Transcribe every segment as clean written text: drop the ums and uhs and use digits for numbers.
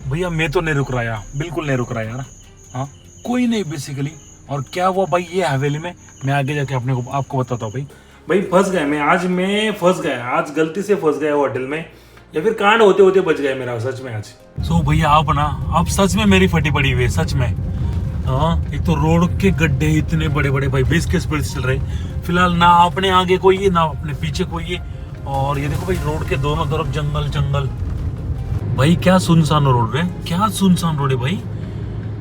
भैया मैं तो नहीं रुक रहा यार, बिल्कुल नहीं रुक रहा यार। हाँ, कोई नहीं बेसिकली। और क्या हुआ भाई ये हवेली में, मैं आगे जाके आपको बताता हूँ भाई। भाई फंस गया मैं फंस गया आज, गलती से फंस गया होटल में, या फिर कांड होते होते बच गया मेरा सच में आज। सो भैया आप ना, आप सच में मेरी फटी पड़ी हुई है सच में। हाँ, एक तो रोड के गड्ढे इतने बड़े बड़े भाई, 20 के स्पीड से चल रहे फिलहाल, ना अपने आगे कोई है ना अपने पीछे कोई है। और ये देखो भाई रोड के दोनों तरफ जंगल जंगल भाई, क्या सुनसान रोड है, क्या सुनसान रोड है भाई।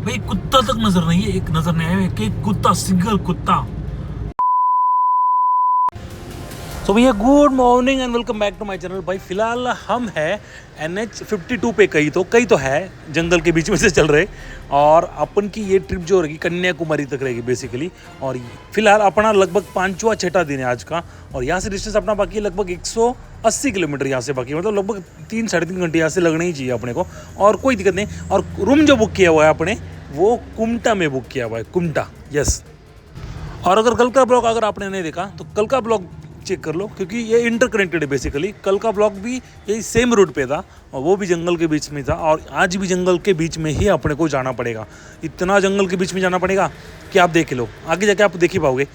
भाई कुत्ता तक नजर नहीं है, एक नजर नहीं आया कि कुत्ता, सिंगल कुत्ता। तो भैया good morning and welcome back to my channel. भाई फिलहाल हम है NH52 पे, कई तो है जंगल के बीच में से चल रहे। और अपन की ये ट्रिप जो रहेगी कन्याकुमारी तक रहेगी बेसिकली। और फिलहाल अपना लगभग 5वां-6वां दिन है आज का। और यहाँ से डिस्टेंस अपना बाकी है लगभग 180 किलोमीटर यहाँ से बाकी, मतलब लगभग 3-3.5 घंटे यहाँ से लगने ही चाहिए अपने को। और कोई दिक्कत नहीं। और रूम जो बुक किया हुआ है अपने, वो कुमटा में बुक किया हुआ है, कुमटा, यस। और अगर कल का ब्लॉग अगर आपने नहीं देखा तो कल का ब्लॉग चेक कर लो, क्योंकि ये इंटरकनेक्टेड है बेसिकली। कल का ब्लॉग भी यही सेम रूट पे था और वो भी जंगल के बीच में था, और आज भी जंगल के बीच में ही अपने को जाना पड़ेगा। इतना जंगल के बीच में जाना पड़ेगा कि आप देख लो, आगे जाके आप देख ही पाओगे।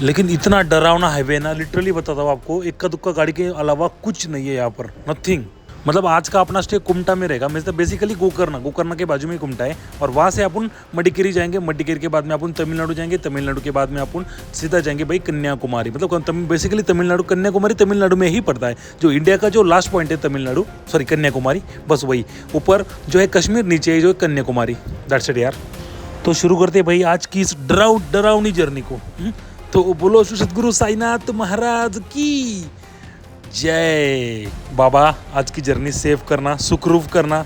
लेकिन इतना डरावना हाईवे ना, लिटरली बताता हूँ आपको, इक्का दुक्का गाड़ी के अलावा कुछ नहीं है यहाँ पर, नथिंग। मतलब आज का अपना स्टे कुमटा में रहेगा, मतलब बेसिकली गोकर्णा के बाजू में ही कुमटा है। और वहाँ से अपन मडिकेरी जाएंगे, मडिकेरी के बाद में अपन तमिलनाडु जाएंगे, तमिलनाडु के बाद में अपन सीधा जाएंगे भाई कन्याकुमारी। मतलब बेसिकली तमिलनाडु, कन्याकुमारी तमिलनाडु में ही पड़ता है। जो इंडिया का जो लास्ट पॉइंट है तमिलनाडु, सॉरी कन्याकुमारी, बस वही। ऊपर जो है कश्मीर, नीचे है जो कन्याकुमारी, दैट्स इट यार। तो शुरू करते हैं भाई आज की इस डरावनी जर्नी को। तो बोलो सतगुरु साईनाथ महाराज की जय। बाबा आज की जर्नी सेव करना, सुखरूप करना।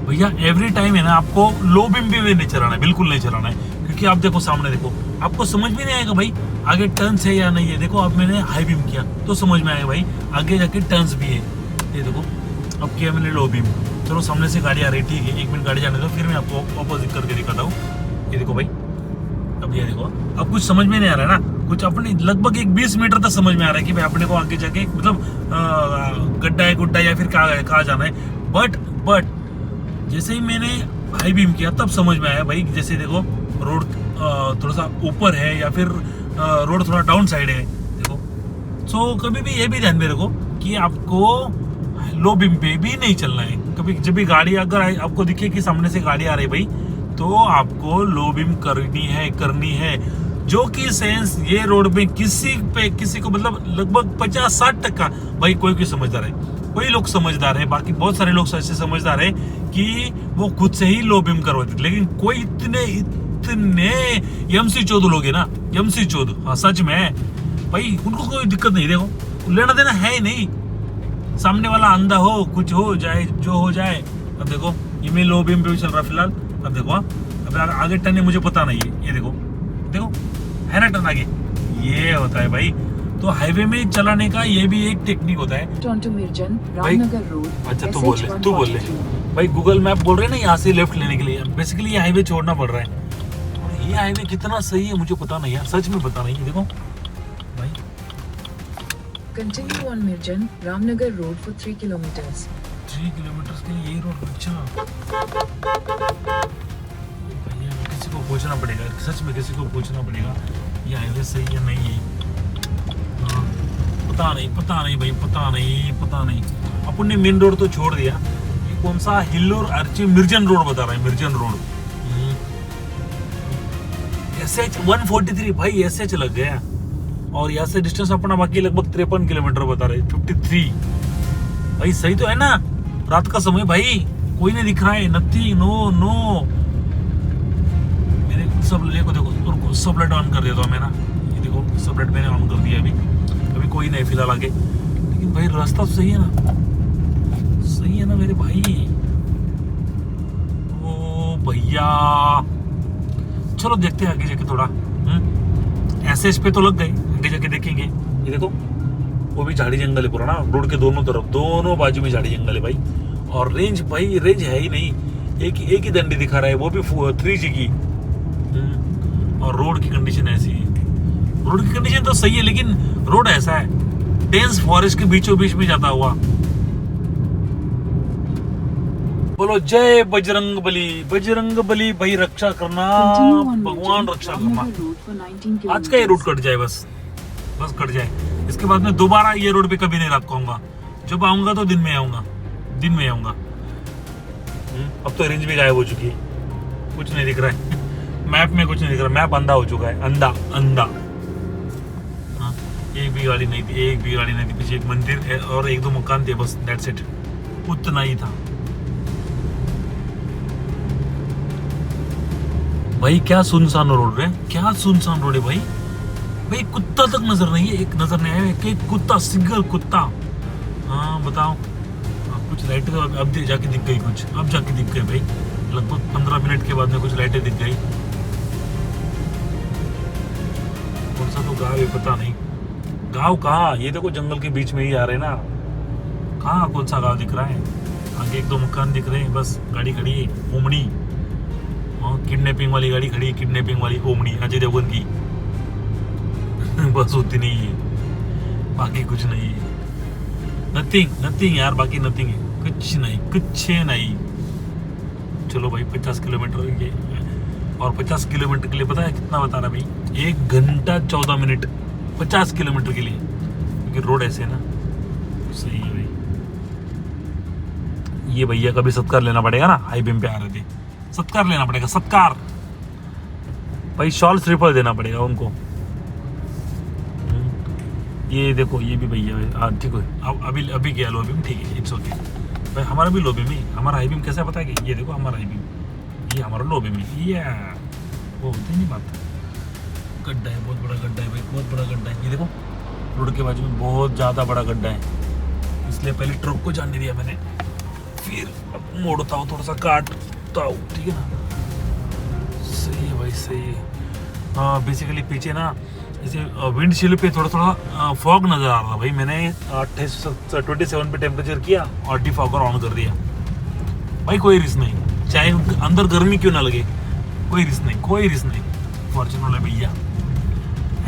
भैया एवरी टाइम है ना, आपको लो बीम भी नहीं चलाना है, बिल्कुल नहीं चलाना है। क्योंकि आप देखो सामने देखो, आपको समझ भी नहीं आएगा भाई आगे टर्न्स है या नहीं है। देखो अब मैंने हाई बीम किया तो समझ में आएगा भाई आगे जाके टर्न्स भी है। ये देखो अब किया मैंने लो बीम। चलो सामने से गाड़ी आ रही, ठीक है, 1 मिनट गाड़ी जाने दो, फिर मैं आपको अपोजिट करके दिखाता हूँ। ये देखो भाई, अब ये देखो, अब कुछ समझ में नहीं आ रहा है ना, कुछ अपने लगभग 20 मीटर तक समझ में आ रहा है कि भाई अपने को आगे जाके मतलब गड्ढा है गुड्डा या फिर कहाँ जाना है। बट जैसे ही मैंने हाई बीम किया तब समझ में आया भाई, जैसे देखो रोड थोड़ा सा ऊपर है या फिर रोड थोड़ा डाउन साइड है, देखो। सो कभी भी ये भी ध्यान में रखो कि आपको लो बीम पे भी नहीं चलना है। कभी जब भी गाड़ी अगर आपको दिखे कि सामने से गाड़ी आ रही भाई, तो आपको लो बीम करनी है। जो कि सेंस ये रोड में किसी को मतलब लगभग 50-60% भाई कोई समझदार है, कोई लोग समझदार है, बाकी बहुत सारे लोग ऐसे समझदार है कि वो खुद से ही लो बीम करवाते। लेकिन कोई इतने MC14 लोग है ना, MC14, हाँ सच में भाई, उनको कोई दिक्कत नहीं, देखो लेना देना है ही नहीं, सामने वाला अंधा हो कुछ हो जाए जो हो जाए। अब देखो ये मैं लो बीम पे भी चल रहा फिलहाल। अब देखो अब आगे टर्न है मुझे पता नहीं है, ये देखो है ना टर्न आगे, ये होता है भाई। तो हाईवे में चलाने का ये भी एक टेक्निक होता है भाई। अच्छा तू बोल ले भाई, गूगल मैप बोल रहे हैं ना यहाँ से लेफ्ट लेने के लिए, बेसिकली ये हाईवे छोड़ना पड़ रहा है। और ये हाईवे कितना सही है मुझे पता नहीं यार, सच में पता नहीं। देखो भाई, Continue on Mirjan, Ramnagar Road for 3 kilometers. 3 kilometre के लिए ये रोड, अच्छा भैया किसी को पूछना पड़ेगा, सच में किसी को पूछना पड़ेगा ये हाईवे सही है नहीं है। हाँ, पता नहीं भाई, पता नहीं। अपन ने मेन रोड तो छोड़ दिया, ये कौन सा हिल्लोर अर्ची मिर्जन रोड बता रहा है, मिर्जन रोड। SH 143 भाई, SH लग गया। और यहाँ से डिस्टेंस अपना बाकी लगभग 53 किलोमीटर बता रहे, 53 भाई सही तो है ना। रात का समय भाई, कोई नहीं दिख रहा है, नथिंग, नो। मेरे सब देखो सब लाइट ऑन कर देता हूँ मैं ना, ये देखो सब लाइट मैंने ऑन कर दिया अभी कोई नहीं फिलहाल आगे। लेकिन भाई रास्ता तो सही है ना मेरे भाई। ओ भैया चलो देखते हैं आगे जाके थोड़ा। SH पे तो लग गए, आगे जाके देखेंगे। ये देखो वो भी झाड़ी जंगल है पूरा ना, रोड के दोनों तरफ, दोनों बाजू में झाड़ी जंगल है भाई। और रेंज है ही नहीं, एक ही डंडी दिखा रहा है, वो भी 3G की। और रोड की कंडीशन ऐसी है, रोड की कंडीशन तो सही है, लेकिन रोड ऐसा है डेंस फॉरेस्ट के बीचों बीच में जाता हुआ। बोलो जय बजरंग बली। बजरंग बली भाई रक्षा करना, Continue on भगवान Regent रक्षा करना। Ramnagar Road for 19 आज का ये रूट kilometers. कट जाए, बस कट जाए। इसके बाद में दोबारा ये रोड पे कभी नहीं रात को आऊंगा। जब आऊंगा तो दिन में आऊंगा। अब तो रेंज भी गायब हो चुकी है, कुछ नहीं दिख रहा है मैप में, कुछ नहीं दिख रहा। मैप अंधा हो चुका है, अंधा। हाँ, एक भी गाड़ी नहीं थी। पीछे एक मंदिर है और एक दो मकान थे, बस दैट्स इट, उतना ही था भाई। क्या सुनसान रोड है, भाई कुत्ता तक नजर नहीं है, एक नजर नहीं आया कि कुत्ता, सिंगल कुत्ता। हाँ बताओ, कुछ लाइटें तो अब जाके दिख गई, अब जाके दिख गई भाई। लगभग 15 मिनट के बाद में कुछ लाइटें दिख गई। कौन सा तो गाँव है पता नहीं, गाँव कहाँ, ये देखो जंगल के बीच में ही आ रहे हैं ना। कहाँ कौन सा गाँव दिख रहा है? आगे एक दो मकान दिख रहे हैं, बस गाड़ी खड़ी है, ओमनी। किडनैपिंग वाली गाड़ी खड़ी है, किडनैपिंग वाली ओमनी, अजय देवगन की बस उतनी ही है, बाकी कुछ नहीं है। नथिंग यार, बाकी नथिंग है, कुछ नहीं। चलो भाई 50 किलोमीटर ये, और 50 किलोमीटर के लिए पता है कितना बता रहा भाई? 1 घंटा 14 मिनट 50 किलोमीटर के लिए, क्योंकि रोड ऐसे है ना। सही है भाई। ये भैया का भी सत्कार लेना पड़ेगा ना, हाई बीम पे आ रहे थे, सत्कार लेना पड़ेगा, सत्कार भाई। शॉल श्रीफल देना पड़ेगा उनको। ये देखो, ये भी भैया है, हाँ ठीक है। अब अभी गया लो बीम, ठीक है, इट्स ओके भाई। हमारा भी लो बीम है, हमारा हाई बीम कैसा पता है कि ये देखो हमारा हाई बीम, ये हमारा लो बीम है। ये वो होती नहीं बात। गड्ढा है, बहुत बड़ा गड्ढा है भाई, बहुत बड़ा गड्ढा है। ये देखो रोड के बाजू में बहुत ज़्यादा बड़ा गड्ढा है, इसलिए पहले ट्रक को जाने दिया मैंने, फिर अब मोड़ता हूँ, थोड़ा सा काटता हूँ, ठीक है ना। सही है भाई, सही है। हाँ बेसिकली पीछे ना जैसे विंडशील्ड पे थोड़ा फॉग नज़र आ रहा था भाई। मैंने 27 पे टेम्परेचर किया और डिफॉगर ऑन कर दिया भाई। कोई रिस्क नहीं, चाहे अंदर गर्मी क्यों ना लगे, कोई रिस्क नहीं। फॉर्च्यूनर वाले भैया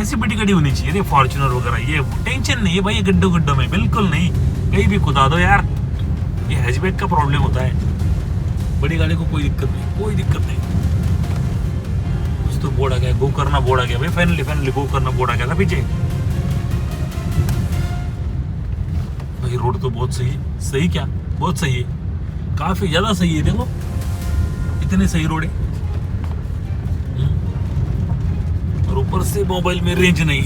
ऐसी बड़ी गाड़ी होनी चाहिए रे, फॉर्च्यूनर वगैरह, ये टेंशन नहीं है भाई। ये गड्ढों में बिल्कुल नहीं, कहीं भी कुदा दो यार। ये हैचबैक का प्रॉब्लम होता है, बड़ी गाड़ी को कोई दिक्कत नहीं। कुछ तो बोर्ड आ गया, गो करना बोर्ड आ गया भाई। फाइनली गो करना बोर्ड आ गया था पीछे भाई। रोड तो बहुत सही क्या, बहुत सही है, काफी ज्यादा सही है। देखो इतने सही रोड है, और ऊपर से मोबाइल में रेंज नहीं,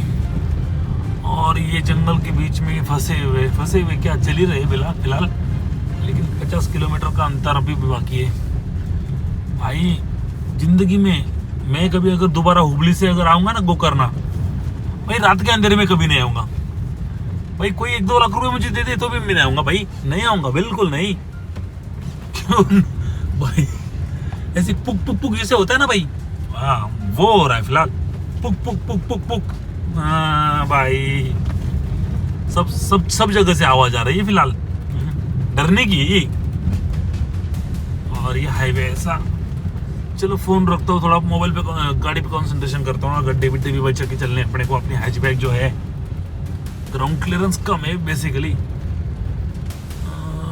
और ये जंगल के बीच में फंसे हुए क्या चल ही रहे फिलहाल। लेकिन 50 किलोमीटर का अंतर अभी भी बाकी है भाई। जिंदगी में मैं कभी अगर दोबारा हुबली से अगर आऊंगा ना गो करना भाई, रात के अंधेरे में कभी नहीं आऊंगा भाई। कोई 1-2 लाख रुपए मुझे दे दे तो भी मैं नहीं आऊंगा भाई, नहीं आऊंगा, बिल्कुल नहीं। क्यों भाई? ऐसे पुक जैसे होता है ना भाई, हाँ वो हो रहा है फिलहाल, पुक। हाँ भाई, सब जगह से आवाज आ रही है फिलहाल, डरने की। और ये हाईवे ऐसा। चलो फोन रखता हूँ, थोड़ा मोबाइल पे गाड़ी पे कंसंट्रेशन करता हूँ। गड्ढे बिड्ढे भी बचा के चलने अपने को। अपनी हैचबैक जो है ग्राउंड क्लियरेंस कम है बेसिकली।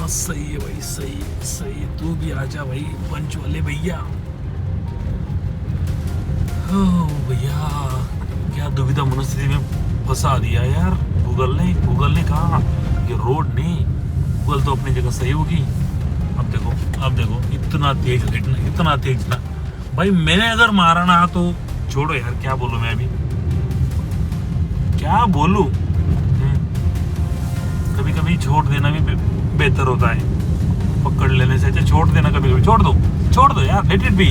सही है भाई, सही है। तू भी आजा भाई पंच वाले भैया। भैया क्या दुविधा मनस्थिति में फंसा दिया यार गूगल ने कहा कि रोड नहीं, गूगल तो अपनी जगह सही होगी। अब देखो इतना तेज ना भाई। मैंने अगर मारा ना तो छोड़ो यार, क्या बोलूं मैं अभी, क्या बोलूं। कभी छोड़ देना भी बेहतर होता है, पकड़ लेने से अच्छा छोड़ देना। कभी छोड़ दो यार, लेट इट बी,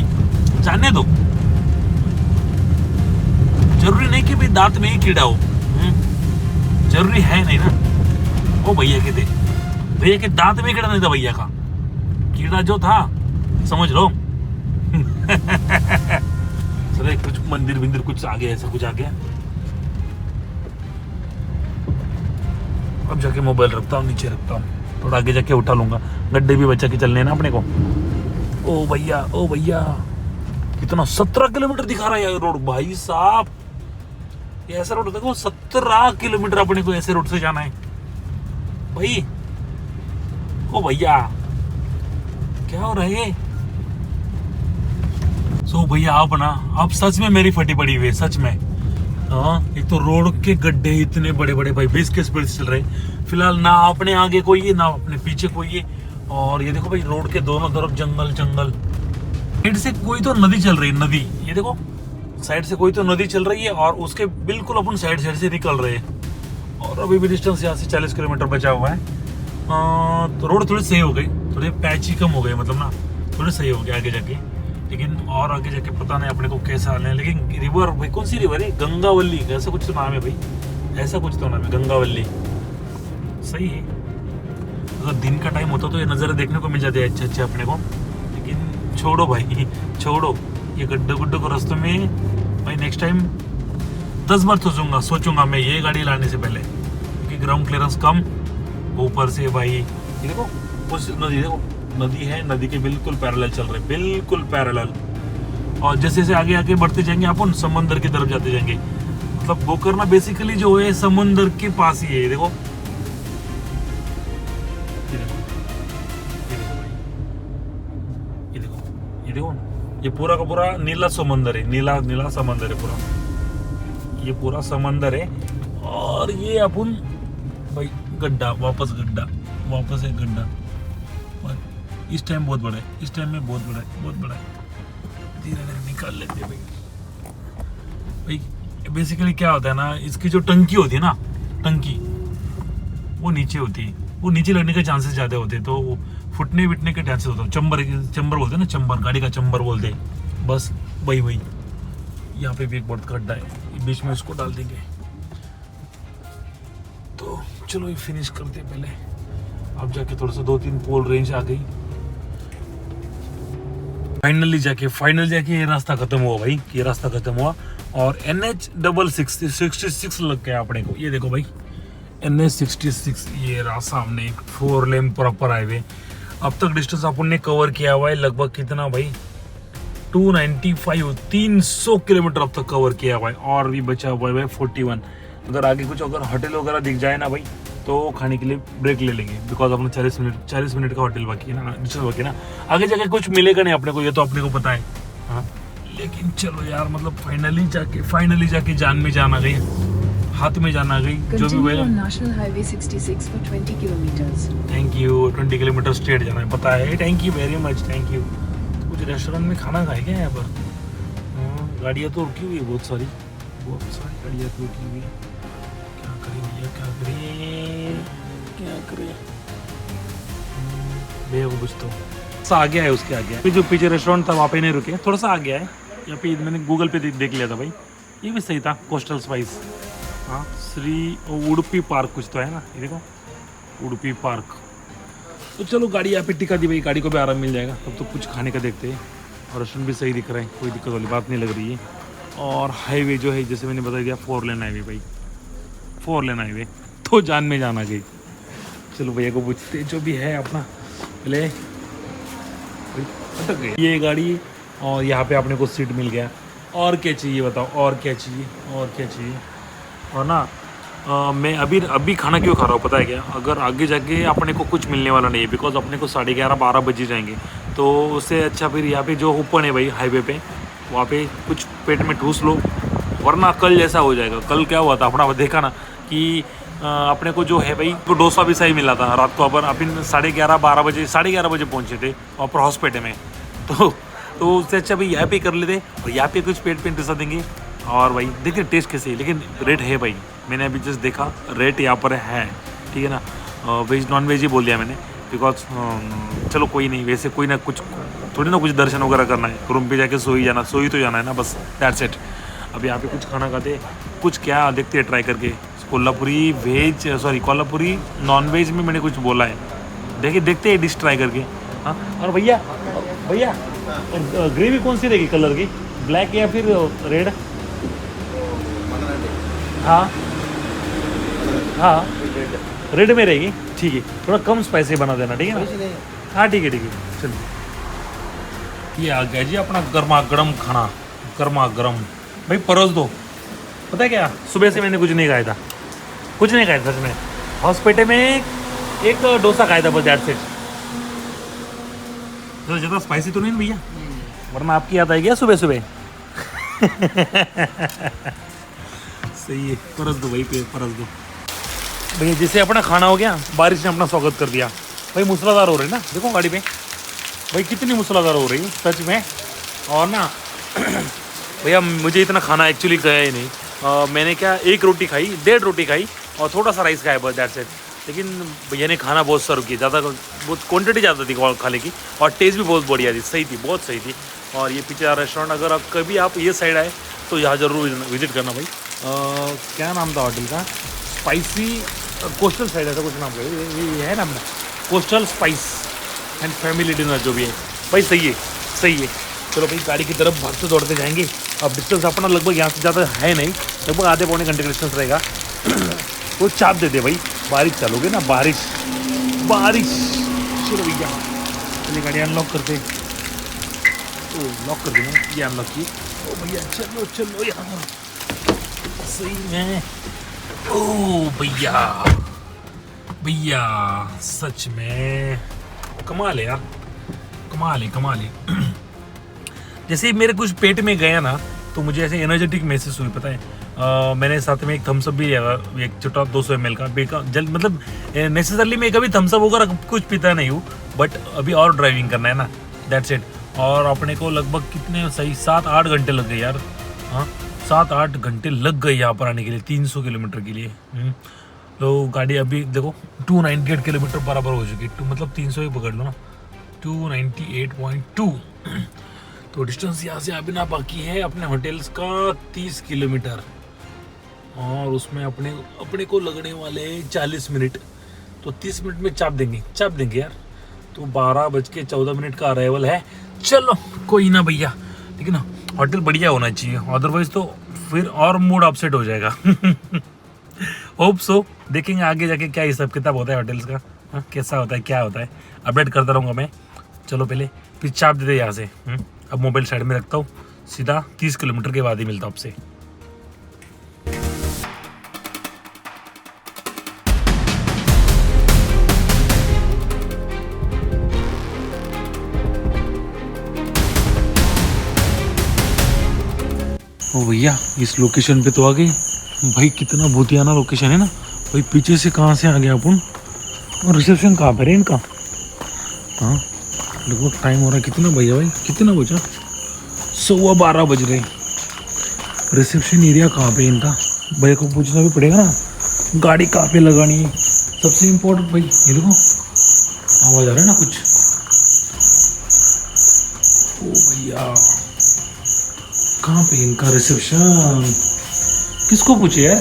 जाने दो। जरूरी नहीं कि भाई दांत में ही कीड़ा हो, जरूरी है नहीं ना। ओ भैया के दांत में कीड़ा नहीं था, भैया का कीड़ा जो था समझ लो। चले कुछ मंदिर कुछ आ गया, ऐसा कुछ आ गया। अब जाके मोबाइल रखता हूँ, नीचे रखता हूँ, थोड़ा आगे जाके उठा लूंगा। गड्ढे भी बचा के चलने हैं ना अपने को। ओ भैया कितना 17 किलोमीटर दिखा रहा है यार रोड भाई साहब। ये ऐसा रोड देखो, 17 किलोमीटर अपने को ऐसे रोड से जाना है भाई। ओ भैया क्या हो रहा है ये? सो भैया आप ना, अब सच में मेरी फटी पड़ी हुई है, सच में। हाँ, एक तो रोड के गड्ढे इतने बड़े बड़े भाई, 20 के स्पीड से चल रहे। फिलहाल ना अपने आगे कोई है ना अपने पीछे कोई है। और ये देखो भाई, रोड के दोनों तरफ जंगल जंगल। साइड से कोई तो नदी चल रही है, नदी। ये देखो साइड से कोई तो नदी चल रही है और उसके बिल्कुल अपन साइड से निकल रहे हैं। और अभी भी डिस्टेंस यहाँ से 40 किलोमीटर बचा हुआ है। तो रोड थोड़ी सही हो गई, थोड़े पैची कम हो गए, मतलब ना थोड़े सही हो गए आगे जाके। लेकिन और आगे जाके पता नहीं अपने को कैसा हाल है। लेकिन रिवर भाई, कौन सी रिवर है? गंगावली, ऐसा कुछ तो नाम है भाई, ऐसा कुछ तो नाम है, गंगावली। सही है। अगर दिन का टाइम होता तो ये नज़ारे देखने को मिल जाते हैं अच्छे अच्छे अपने को। लेकिन छोड़ो भाई, छोड़ो ये गड्ढे गुड्ढे को रास्ते में। भाई नेक्स्ट टाइम 10 बार सोचूंगा मैं ये गाड़ी लाने से पहले, क्योंकि ग्राउंड क्लियरेंस कम, ऊपर से भाई ये देखो उस नदी, देखो नदी है, नदी के बिल्कुल पैरेलल चल रहे, बिल्कुल पैरेलल। और जैसे जैसे आगे आगे बढ़ते जाएंगे अपन समंदर की तरफ जाते जाएंगे। मतलब वो करना बेसिकली जो है समंदर के पास ही है। ये देखो, ये देखो, ये पूरा का पूरा नीला समंदर है, नीला नीला समंदर है पूरा, ये पूरा समंदर है। और ये अपन भाई गड्ढा, वापस गड्ढा, वापस एक गड्ढा। इस टाइम बहुत बड़ा है, इस टाइम में बहुत बड़ा है, बहुत बड़ा है। धीरे धीरे निकाल लेते हैं भाई। बेसिकली क्या होता है ना, इसकी जो टंकी होती है ना, टंकी वो नीचे होती है, वो नीचे लगने के चांसेस ज़्यादा होते हैं, तो वो फुटने विटने के चांसेस होते हैं। चंबर बोलते हैं ना, चंबर, गाड़ी का चंबर बोलते हैं। बस वही यहाँ पे भी एक बहुत गड्ढा है, बीच में उसको डाल देंगे। तो चलो ये फिनिश करते हैं पहले। अब जाके थोड़ा सा 2-3 पोल रेंज आ गई। फाइनली जाके ये रास्ता खत्म हुआ भाई, ये रास्ता खत्म हुआ। और NH66 लग गया अपने को। ये देखो भाई, NH66, ये रहा सामने 4 लेन प्रॉपर हाईवे। अब तक डिस्टेंस अपन ने कवर किया हुआ है लगभग कितना भाई, 295, 300 किलोमीटर अब तक कवर किया हुआ है। और भी बचा हुआ है भाई 41। अगर आगे कुछ अगर होटल वगैरह दिख जाए ना भाई, तो खाने के लिए ब्रेक ले लेंगे, बिकॉज अपने 40 मिनट का होटल बाकी है ना, डिस्टेंस बाकी है ना। आगे जाके कुछ मिलेगा नहीं अपने को, ये तो अपने को पता है। हाँ, लेकिन चलो यार, मतलब फाइनली जाके जान में जान आ गई, हाथ में जान आ गई, जो भी हुआ। National highway 66 for 20 kilometers. Thank you. 20 kilometre straight जाना है, पता है। Thank you very much, thank you. कुछ रेस्टोरेंट में खाना खाए क्या यहाँ पर? गाड़ियाँ तो रुकी हुई है, बहुत सारी गाड़ियाँ तो रुकी हुई है। क्या करें भैया, क्या करें भैया को पूछता हूँ। सा आ गया है, उसके आगे है जो पीछे रेस्टोरेंट था, वहाँ पे नहीं रुके, थोड़ा सा आ गया है। यहाँ पे मैंने गूगल पे देख लिया था भाई, ये भी सही था, कोस्टल स्पाइस। हाँ, श्री उडुपी पार्क कुछ तो है ना, ये देखो उडुपी पार्क। तो चलो गाड़ी यहाँ पे टिका दी भाई, गाड़ी को भी आराम मिल जाएगा। तब तो कुछ खाने का देखते हैं। और रेस्टोरेंट भी सही दिख रहा है, कोई दिक्कत वाली बात नहीं लग रही है। और हाईवे जो है, जैसे मैंने बता दिया, 4 लेन हाईवे भाई, 4 लेन हाईवे। तो जान में जान आ गई। चलो भैया को पूछते जो भी है अपना, पहले अटक गई ये गाड़ी। और यहाँ पे अपने को सीट मिल गया। और क्या चाहिए बताओ, और क्या चाहिए। और ना मैं अभी खाना क्यों खा रहा हूँ पता है क्या? अगर आगे जाके अपने को कुछ मिलने वाला नहीं है, बिकॉज अपने को 11:30-12 बजे जाएंगे। तो उससे अच्छा फिर यहाँ पे जो ओपन है भाई हाईवे पे, वहाँ पे कुछ पेट में ठूस लो, वरना कल जैसा हो जाएगा। कल क्या हुआ था अपना देखा ना, कि अपने को जो है भाई, तो डोसा भी सही मिला था रात को। अपन 11:30-12 बजे पहुँचे थे और हॉस्पिटल में। तो उससे अच्छा भाई यहाँ पे कर लेते, और यहाँ पे कुछ पेट ठूसा देंगे। और भाई देखिए टेस्ट कैसे है, लेकिन रेट है भाई, मैंने अभी जस्ट देखा, रेट यहाँ पर है, ठीक है ना। वेज नॉन वेज ही बोल दिया मैंने, बिकॉज चलो कोई नहीं, वैसे कोई ना कुछ थोड़ी ना कुछ दर्शन वगैरह करना है, रूम पे जाके सोई तो जाना है ना, बस दैट्स इट। अब यहाँ पे कुछ खाना खाते, कुछ क्या देखते हैं ट्राई करके। कोल्हापुरी नॉन वेज में मैंने कुछ बोला है, देखते हैं डिश ट्राई करके। हाँ, और भैया ग्रेवी कौन सी रहेगी कलर की, ब्लैक या फिर रेड? हाँ, रेड में रहेगी, ठीक है। थोड़ा कम स्पाइसी बना देना, ठीक है ना? हाँ ठीक है चलिए। ये आ गया जी अपना गर्मा गर्म खाना, गर्मा गर्म भाई, परोस दो। पता है क्या, सुबह से मैंने कुछ नहीं खाया था सच में। हॉस्पिटल में एक डोसा खाया था बस, दैट्स इट। तो ज़्यादा स्पाइसी तो नहीं ना भैया, वरना आपकी याद आएगी सुबह सुबह। सही है, परस दो भाई, परस दो भैया। जैसे अपना खाना हो गया, बारिश ने अपना स्वागत कर दिया भाई। मूसलाधार हो रही है ना, देखो गाड़ी पे भाई कितनी मूसलाधार हो रही है सच में। और ना भैया मुझे इतना खाना एक्चुअली गया ही नहीं। मैंने क्या एक रोटी खाई, 1.5 रोटी खाई और थोड़ा सा राइस खाया बस, दैट्स इट। लेकिन भैया ने खाना बहुत सर्व किया, ज़्यादा बहुत क्वांटिटी ज़्यादा थी खाने की, और टेस्ट भी बहुत बढ़िया थी, सही थी, बहुत सही थी। और ये पीछे रेस्टोरेंट, अगर आप कभी आप ये साइड आए तो यहाँ ज़रूर विजिट करना भाई। क्या नाम था होटल का? स्पाइसी कोस्टल साइड, ऐसा कुछ नाम का ये है ना अपना, coastal spice and family dinner जो भी है भाई। सही है, सही है। चलो भाई गाड़ी की तरफ भागते दौड़ते जाएंगे। अब डिस्टेंस अपना लगभग यहाँ से ज़्यादा है नहीं, लगभग आधे पौने घंटे का डिस्टेंस रहेगा। वो चाप दे दे भाई, बारिश चलोगे ना, बारिश बारिश। चलो भैया चलिए गाड़ी अनलॉक करते। ओ लॉक कर देना, ये अनलॉक की। ओ भैया चलो चलो यहाँ सही में। ओ भैया भैया सच में कमाल है यार, कमाल है, कमाल है। जैसे ही मेरे कुछ पेट में गया ना तो मुझे ऐसे एनर्जेटिक महसूस हुई, पता है। मैंने साथ में एक थम्सअप भी लिया, एक छोटा 200 ml का जल, मतलब नेसेसरली मैं कभी थम्सअप वगैरह कुछ पीता नहीं हूँ, बट अभी और ड्राइविंग करना है ना, दैट्स इट। और अपने को लगभग कितने सही 7-8 घंटे लग गए यार। हाँ 7-8 घंटे लग गए यहाँ पर आने के लिए, 300 किलोमीटर के लिए। तो गाड़ी अभी देखो 298 किलोमीटर बराबर हो चुकी है, मतलब 300 ही पकड़ लो ना, 298.2। तो डिस्टेंस यहाँ से अभी ना बाकी है अपने होटल्स का 30 किलोमीटर, और उसमें अपने को लगने वाले 40 मिनट। तो 30 मिनट में चाप देंगे यार। तो 12:14 का अराइवल है। चलो कोई ना भैया, लेकिन होटल बढ़िया होना चाहिए, अदरवाइज तो फिर और मूड अपसेट हो जाएगा। होप सो, देखेंगे आगे जाके क्या हिसाब किताब होता है होटल्स का। हाँ कैसा होता है, क्या होता है, अपडेट करता रहूँगा मैं। चलो पहले फिर चाप दे यहाँ से। अब मोबाइल साइड में रखता हूँ, सीधा 30 किलोमीटर के बाद ही मिलता हूँ आपसे। ओ भैया इस लोकेशन पे तो आ गई भाई। कितना भूतियाना लोकेशन है ना भाई। पीछे से कहाँ से आ गया अपन, और रिसेप्शन कहाँ पे है इनका। हाँ लगभग टाइम हो रहा है, कितना भैया भाई, कितना बजा? 12:15 बज रहे। रिसेप्शन एरिया कहाँ पे इनका, भैया को पूछना भी पड़ेगा ना। गाड़ी कहाँ पे लगानी है सबसे इम्पोर्टेंट भाई। ये देखो आवाज़ आ रहा है ना कुछ। ओ भैया कहाँ पे इनका रिसेप्शन, किसको पूछे यार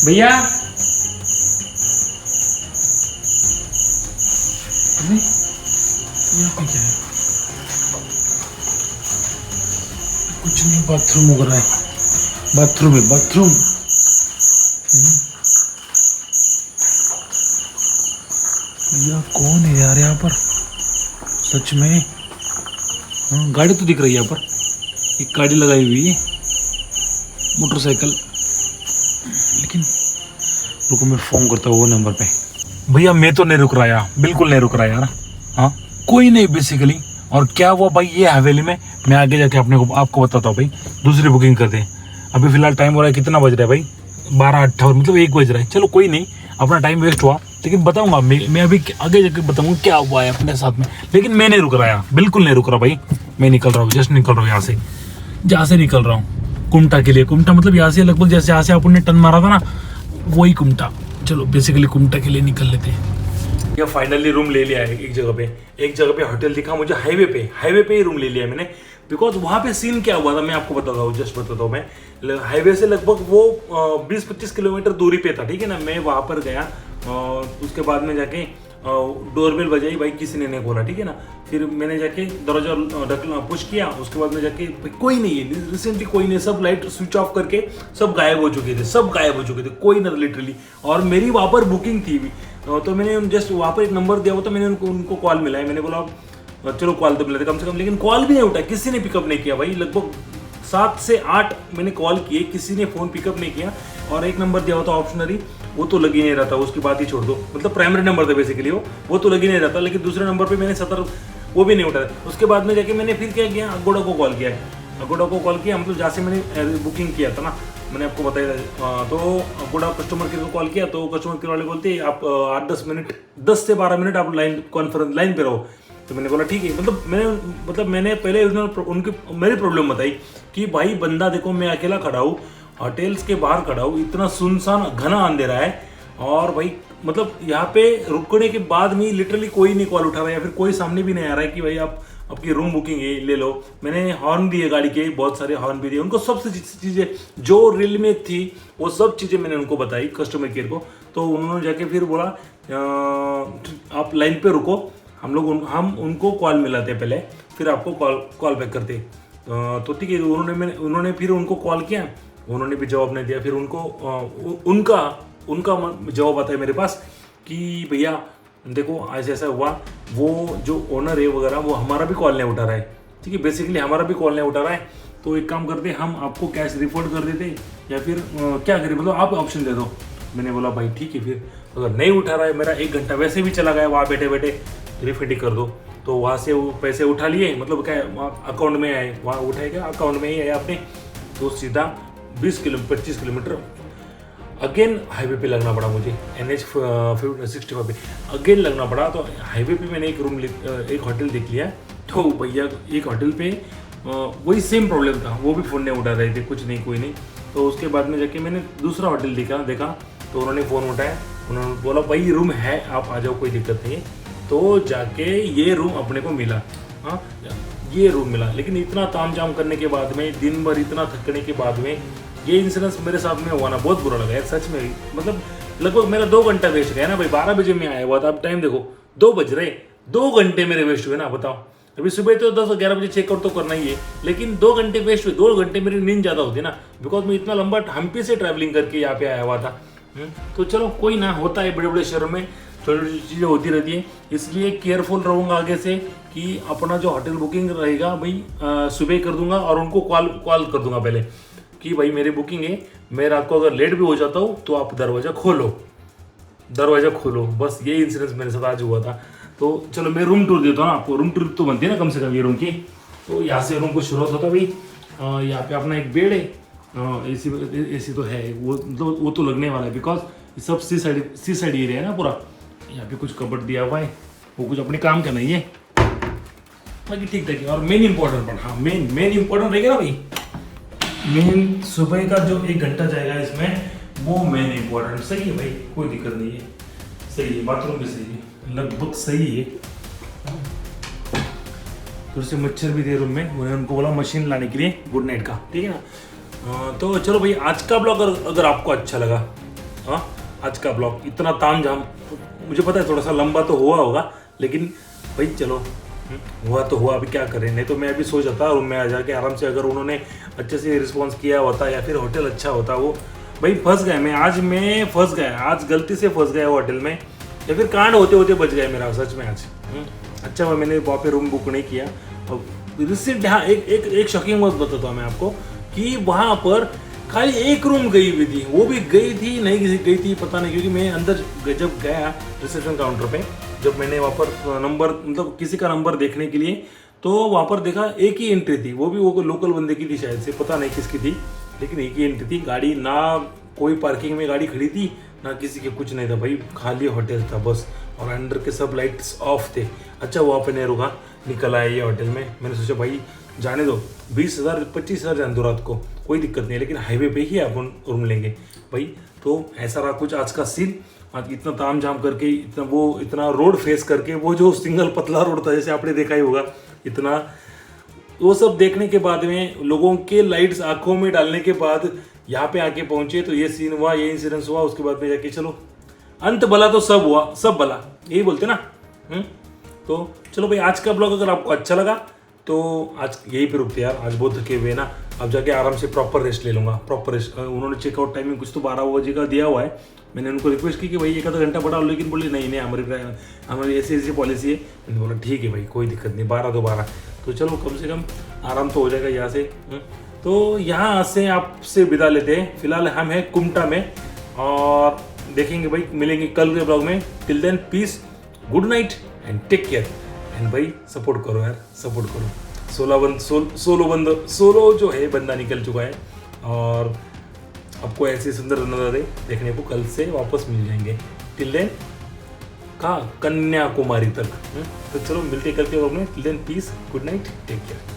भैया। यहाँ पे क्या है, कुछ नहीं, बाथरूम वगैरह है, बाथरूम है, बाथरूम। भैया कौन है यार यहाँ पर सच में। हाँ गाड़ी तो दिख रही है यहाँ पर, एक गाड़ी लगाई हुई है, मोटरसाइकिल। लेकिन रुको मैं फोन करता हूँ वो नंबर पे। भैया मैं तो नहीं रुक रहा यार, बिल्कुल नहीं रुक रहा यार। हाँ कोई नहीं बेसिकली। और क्या हुआ भाई ये हवेली में, मैं आगे जाके आपको बताता हूँ भाई। दूसरी बुकिंग करते हैं। अभी फिलहाल टाइम हो रहा है, कितना बज रहा है भाई, 12:58, मतलब 1 बज रहा है। चलो कोई नहीं, अपना टाइम वेस्ट हुआ, लेकिन बताऊंगा मैं अभी आगे जाके बताऊंगा क्या हुआ है अपने साथ में। लेकिन मैं नहीं रुक रहा यार, बिल्कुल नहीं रुक रहा भाई। मैं निकल रहा हूँ, जस्ट निकल रहा हूँ यहाँ से, जहाँ से निकल रहा हूँ कुमटा के लिए। कुमटा मतलब यहाँ से लगभग जैसे यहाँ से अपन ने टर्न मारा था ना, वही कुमटा। चलो बेसिकली कुमटा के लिए निकल लेते हैं। या फाइनली रूम ले लिया है एक जगह पे होटल दिखा मुझे, हाईवे पे ही रूम ले लिया मैंने। बिकॉज वहाँ पे सीन क्या हुआ था मैं आपको बताता हूँ, जस्ट बताता हूँ मैं। हाईवे से लगभग वो 20-25 किलोमीटर दूरी पे था, ठीक है ना। मैं वहाँ पर गया और उसके बाद में जाके डोरबेल बजाई, भाई किसी ने नहीं खोला, ठीक है ना। फिर मैंने जाके दरवाजा पुश किया, उसके बाद में जाके कोई नहीं है, रिसेंटली कोई नहीं, सब लाइट स्विच ऑफ करके सब गायब हो चुके थे, कोई ना लिटरली। और मेरी वहाँ पर बुकिंग थी भी, तो मैंने जस्ट वहाँ पर एक नंबर दिया हुआ था, मैंने उनको कॉल मिला है। मैंने बोला चलो कॉल तो मिला था कम से कम, लेकिन कॉल भी नहीं उठा, किसी ने पिकअप नहीं किया भाई। लगभग 7 से 8 मैंने कॉल किए, किसी ने फ़ोन पिकअप नहीं किया। और एक नंबर दिया हुआ था ऑप्शनरी, वो तो लग ही नहीं रहा था, उसकी बात ही छोड़ दो, मतलब प्राइमरी नंबर था बेसिकली वो तो लग ही नहीं रहा था। लेकिन दूसरे नंबर पे मैंने 70 वो भी नहीं उठाया। उसके बाद में जाके मैंने फिर क्या किया, अगोड़ा को कॉल किया, मतलब जहाँ से मैंने बुकिंग किया था ना, मैंने आपको बताया था। तो अगोड़ा कस्टमर केयर को कॉल किया तो कस्टमर केयर वाले बोलते हैं आप 8-10 मिनट 10 से 12 मिनट आप लाइन पे रहो। तो मैंने बोला ठीक है, मैंने पहले उनकी मेरी प्रॉब्लम बताई कि भाई बंदा देखो मैं अकेला खड़ा हूँ, होटल्स के बाहर खड़ा हूँ, इतना सुनसान घना अंधेरा है, और भाई मतलब यहाँ पे रुकने के बाद में लिटरली कोई नहीं कॉल उठा रहा है, या फिर कोई सामने भी नहीं आ रहा है कि भाई आप आपकी रूम बुकिंग है ले लो। मैंने हॉर्न दिए गाड़ी के, बहुत सारे हॉर्न भी दिए उनको, सबसे चीज़ें जो रील में थी वो सब चीज़ें मैंने उनको बताई कस्टमर केयर को। तो उन्होंने जाके फिर बोला आप लाइन पे रुको, हम उनको कॉल मिलाते पहले, फिर आपको कॉल बैक करते। तो ठीक है, उन्होंने फिर उनको कॉल किया, उन्होंने भी जवाब नहीं दिया। फिर उनका जवाब आता है मेरे पास कि भैया देखो ऐसा ऐसा हुआ, वो जो ओनर है वगैरह वो हमारा भी कॉल नहीं उठा रहा है, ठीक है, बेसिकली हमारा भी कॉल नहीं उठा रहा है। तो एक काम करते, हम आपको कैश रिफंड कर देते या फिर क्या करें, मतलब आप ऑप्शन दे दो। मैंने बोला भाई ठीक है, फिर अगर नहीं उठा रहा है, मेरा 1 घंटा वैसे भी चला गया वहाँ बैठे बैठे, रिफंड ही कर दो। तो वहाँ से वो पैसे उठा लिए, मतलब क्या अकाउंट में आए, वहाँ उठाए क्या अकाउंट में ही आए आपने। तो सीधा 25 किलोमीटर अगेन हाईवे पे लगना पड़ा मुझे, NH 65 पे अगेन लगना पड़ा। तो हाईवे पे मैंने एक होटल देख लिया। तो भैया एक होटल पे वही सेम प्रॉब्लम था, वो भी फ़ोन नहीं उठा रहे थे, कुछ नहीं कोई नहीं। तो उसके बाद में जाके मैंने दूसरा होटल देखा तो उन्होंने फ़ोन उठाया, उन्होंने बोला भाई रूम है, आप आ जाओ, कोई दिक्कत नहीं है। तो जाके ये रूम अपने को मिला, हाँ ये रूम मिला। लेकिन इतना तामझाम करने के बाद में, दिन भर इतना थकने के बाद में, ये इंसिडेंस मेरे साथ में हुआ ना, बहुत बुरा लगा यार सच में। मतलब लगभग मेरा 2 घंटा वेस्ट गया ना भाई, 12 बजे में आया हुआ था, अब टाइम देखो 2 बज रहे, 2 घंटे मेरे वेस्ट हुए ना, बताओ। अभी सुबह तो 10-11 बजे चेकआउट तो करना ही है, लेकिन 2 घंटे वेस्ट हुए। 2 घंटे मेरी नींद ज़्यादा होती ना, बिकॉज मैं इतना लंबा हम्पी से ट्रैवलिंग करके यहाँ पे आया हुआ था। तो चलो कोई ना, होता है बड़े बड़े शहरों में, छोटी छोटी चीज़ें होती रहती है। इसलिए केयरफुल रहूँगा आगे से कि अपना जो होटल बुकिंग रहेगा भाई सुबह कर दूंगा, और उनको कॉल कर दूंगा पहले कि भाई मेरी बुकिंग है, मैं रात को अगर लेट भी हो जाता हूँ तो आप दरवाज़ा खोलो। बस ये इंसिडेंस मेरे साथ आज हुआ था। तो चलो मैं रूम टूर देता हूँ आपको, रूम टूर तो बनती है ना कम से कम ये रूम की। तो यहाँ से रूम को शुरुआत होता भाई, यहाँ पे अपना एक बेड है, एसी तो है, वो तो लगने वाला है, बिकॉज सब सी साइड एरिया है ना पूरा। यहाँ पे कुछ कबर्ड दिया हुआ है, वो कुछ अपने काम का नहीं है, बाकी ठीक ठाक है। और मेन इंपॉर्टेंट रहेगा ना भाई, मेन सुबह का जो 1 घंटा जाएगा इसमें, वो मेन इंपॉर्टेंट। सही है भाई, कोई दिक्कत नहीं है, सही है, बाथरूम भी सही है, लगभग सही है। थोड़े से मच्छर भी थे रूम में, मैंने उनको बोला मशीन लाने के लिए गुड नाइट का, ठीक है ना। तो चलो भाई आज का ब्लॉग अगर आपको अच्छा लगा, हाँ आज का ब्लॉग इतना तामझाम, मुझे पता है थोड़ा सा लंबा तो हुआ होगा, लेकिन भाई चलो हुआ तो हुआ, अभी क्या करें। नहीं तो मैं अभी सो जाता रूम में आ जाके आराम से, अगर उन्होंने अच्छे से रिस्पॉन्स किया होता या फिर होटल अच्छा होता। वो भाई फंस गया मैं फंस गया, आज गलती से फंस गया होटल में, या फिर कांड होते होते बच गया मेरा सच में आज। अच्छा हुआ मैंने वहाँ पे रूम बुक नहीं किया। और रिसेंट हाँ एक शॉकिंग बात बताता हूँ मैं आपको कि वहाँ पर खाली एक रूम गई हुई थी, वो भी गई थी नहीं गई थी पता नहीं, क्योंकि मैं अंदर जब गया रिसेप्शन काउंटर पे, जब मैंने वहाँ पर नंबर मतलब किसी का नंबर देखने के लिए, तो वहाँ पर देखा एक ही एंट्री थी, वो भी वो लोकल बंदे की थी शायद से, पता नहीं किसकी थी, लेकिन एक ही एंट्री थी। गाड़ी ना कोई पार्किंग में गाड़ी खड़ी थी ना किसी के, कुछ नहीं था भाई, खाली होटल था बस, और अंदर के सब लाइट्स ऑफ थे। अच्छा वहाँ पे नहीं रुका, निकल आया ये होटल में। मैंने सोचा भाई जाने दो, 20,000 25,000 जान दो रात को, कोई दिक्कत नहीं, लेकिन हाईवे पे ही अपन रूम लेंगे भाई। तो ऐसा रहा कुछ आज का सीन। आज इतना ताम झाम करके, इतना रोड फेस करके, वो जो सिंगल पतला रोड था जैसे आपने देखा ही होगा, इतना वो सब देखने के बाद में, लोगों के लाइट्स आंखों में डालने के बाद यहाँ पे आके पहुंचे, तो ये सीन हुआ, ये इंसिडेंस हुआ। उसके बाद में जाके चलो अंत भला तो सब हुआ, सब भला, यही बोलते ना। तो चलो भाई आज का ब्लॉग अगर आपको अच्छा लगा तो आज यहीं पे रुकते यार, आज बहुत थके हुए ना। अब जाके आराम से प्रॉपर रेस्ट ले लूँगा, प्रॉपर रेस्ट। उन्होंने चेकआउट टाइमिंग कुछ तो 12 बजे का दिया हुआ है। मैंने उनको रिक्वेस्ट की कि भाई 1 आधा घंटा बढ़ा, लेकिन बोले नहीं हमारी ऐसी पॉलिसी है। मैंने बोला ठीक है भाई कोई दिक्कत नहीं, 12 तो 12, तो चलो कम से कम आराम तो हो जाएगा यहाँ से। तो यहाँ से आपसे विदा लेते हैं। फिलहाल हम हैं कुमटा में, और देखेंगे भाई, मिलेंगे कल के ब्लॉग में। Till then peace, good night and take care. And भाई सपोर्ट करो यार, सपोर्ट करो। 16 जो है बंदा निकल चुका है और आपको ऐसे सुंदर नज़ारे देखने को कल से वापस मिल जाएंगे। टिल देन कहाँ, कन्याकुमारी तक। तो चलो मिलते कल के ब्लॉग में। Till then peace, good night, take care.